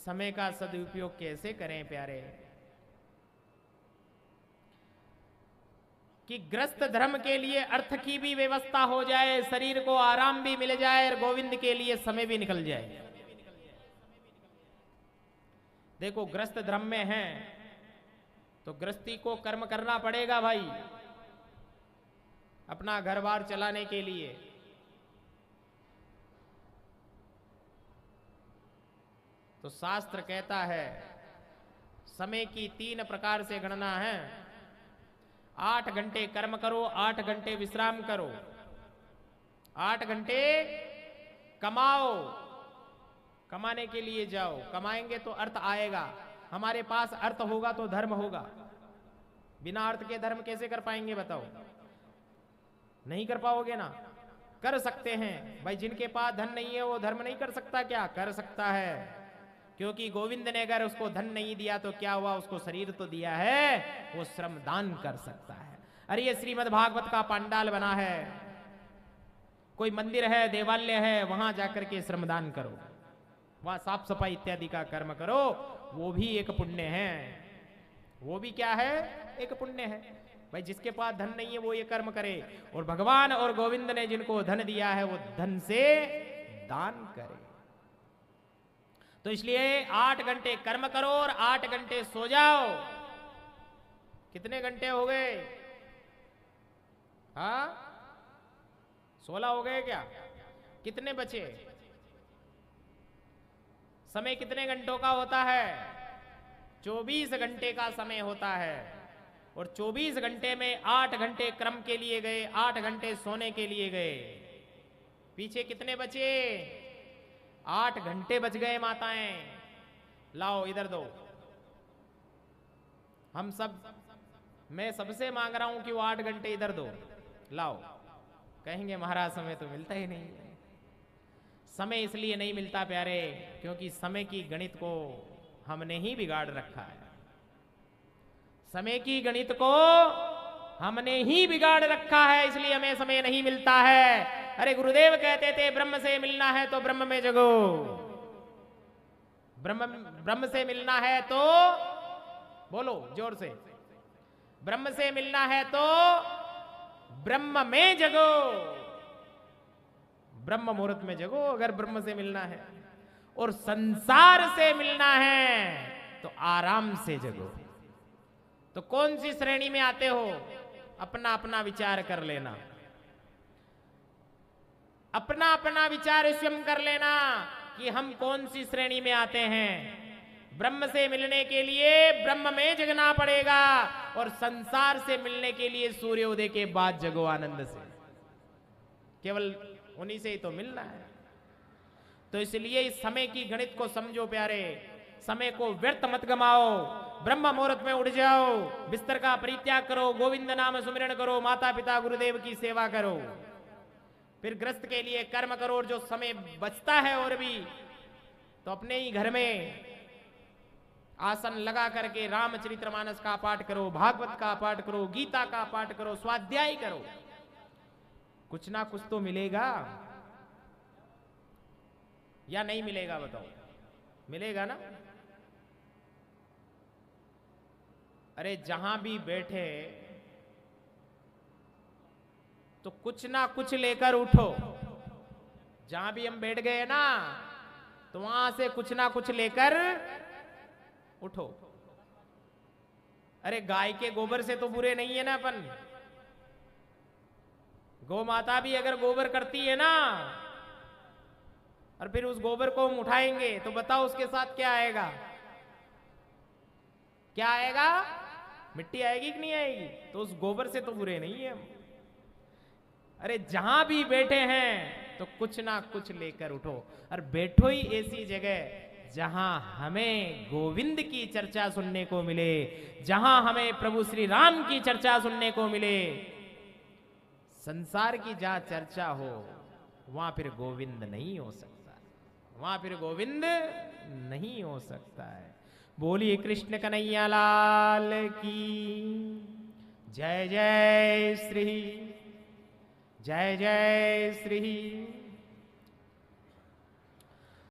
समय का सदुपयोग कैसे करें प्यारे, कि ग्रस्त धर्म के लिए अर्थ की भी व्यवस्था हो जाए, शरीर को आराम भी मिल जाए और गोविंद के लिए समय भी निकल जाए। देखो ग्रस्त धर्म में है तो गृहस्थी को कर्म करना पड़ेगा भाई, अपना घर बार चलाने के लिए। तो शास्त्र कहता है समय की 3 प्रकार से गणना है। 8 घंटे कर्म करो, 8 घंटे विश्राम करो, 8 घंटे कमाओ, कमाने के लिए जाओ, कमाएंगे तो अर्थ आएगा, हमारे पास अर्थ होगा तो धर्म होगा। बिना अर्थ के धर्म कैसे कर पाएंगे बताओ? नहीं कर पाओगे ना। कर सकते हैं भाई, जिनके पास धन नहीं है वो धर्म नहीं कर सकता क्या? कर सकता है, क्योंकि गोविंद ने अगर उसको धन नहीं दिया तो क्या हुआ, उसको शरीर तो दिया है, वो श्रम दान कर सकता है। अरे ये श्रीमद् भागवत का पंडाल बना है, कोई मंदिर है, देवालय है, वहां जाकर के श्रमदान करो, वहां साफ सफाई इत्यादि का कर्म करो, वो भी एक पुण्य है। वो भी क्या है? एक पुण्य है भाई। जिसके पास धन नहीं है वो ये कर्म करे, और भगवान और गोविंद ने जिनको धन दिया है वो धन से दान करे। तो इसलिए 8 घंटे कर्म करो और 8 घंटे सो जाओ। कितने घंटे हो गए? हाँ 16 हो गए क्या? कितने बचे? समय कितने घंटों का होता है? 24 घंटे का समय होता है, और 24 घंटे में 8 घंटे कर्म के लिए गए, 8 घंटे सोने के लिए गए। पीछे कितने बचे? 8 घंटे बच गए माताएं। लाओ इधर दो। हम सब, मैं सबसे मांग रहा हूं कि वो 8 घंटे इधर दो, लाओ। कहेंगे महाराज समय तो मिलता ही नहीं। समय इसलिए नहीं मिलता प्यारे, क्योंकि समय की गणित को हमने ही बिगाड़ रखा है। समय की गणित को हमने ही बिगाड़ रखा है, इसलिए हमें समय नहीं मिलता है। अरे गुरुदेव कहते थे ब्रह्म से मिलना है तो ब्रह्म में जगो, ब्रह्म से मिलना है तो, बोलो जोर से, ब्रह्म से मिलना है तो ब्रह्म में जगो, ब्रह्म मुहूर्त में जगो अगर ब्रह्म से मिलना है। और संसार से मिलना है तो आराम से जगो। तो कौन सी श्रेणी में आते हो? अपना अपना विचार कर लेना, अपना अपना विचार स्वयं कर लेना कि हम कौन सी श्रेणी में आते हैं। ब्रह्म से मिलने के लिए ब्रह्म में जगना पड़ेगा, और संसार से मिलने के लिए सूर्योदय के बाद जगो आनंद से। केवल उन्हीं से ही तो मिलना है। तो इसलिए इस समय की गणित को समझो प्यारे, समय को व्यर्थ मत गमाओ। ब्रह्म मुहूर्त में उठ जाओ, बिस्तर का परित्याग करो, गोविंद नाम सुमिरन करो, माता पिता गुरुदेव की सेवा करो, फिर ग्रस्त के लिए कर्म करो। और जो समय बचता है और भी, तो अपने ही घर में आसन लगा करके रामचरितमानस का पाठ करो, भागवत का पाठ करो, गीता का पाठ करो, स्वाध्याय करो। कुछ ना कुछ तो मिलेगा, या नहीं मिलेगा बताओ? मिलेगा ना। अरे जहां भी बैठे तो कुछ ना कुछ लेकर उठो। जहां भी हम बैठ गए ना, तो वहां से कुछ ना कुछ लेकर उठो। अरे गाय के गोबर से तो बुरे नहीं है ना अपन। गौ माता भी अगर गोबर करती है ना, और फिर उस गोबर को हम उठाएंगे तो बताओ उसके साथ क्या आएगा? क्या आएगा? मिट्टी आएगी कि नहीं आएगी? तो उस गोबर से तो बुरे नहीं है हम। अरे जहां भी बैठे हैं तो कुछ ना कुछ लेकर उठो, और बैठो ही ऐसी जगह जहां हमें गोविंद की चर्चा सुनने को मिले, जहां हमें प्रभु श्री राम की चर्चा सुनने को मिले। संसार की जहां चर्चा हो वहां फिर गोविंद नहीं हो सकता, वहां फिर गोविंद नहीं हो सकता है। बोलिए कृष्ण कन्हैया लाल की जय। जय श्री, जय जय श्री।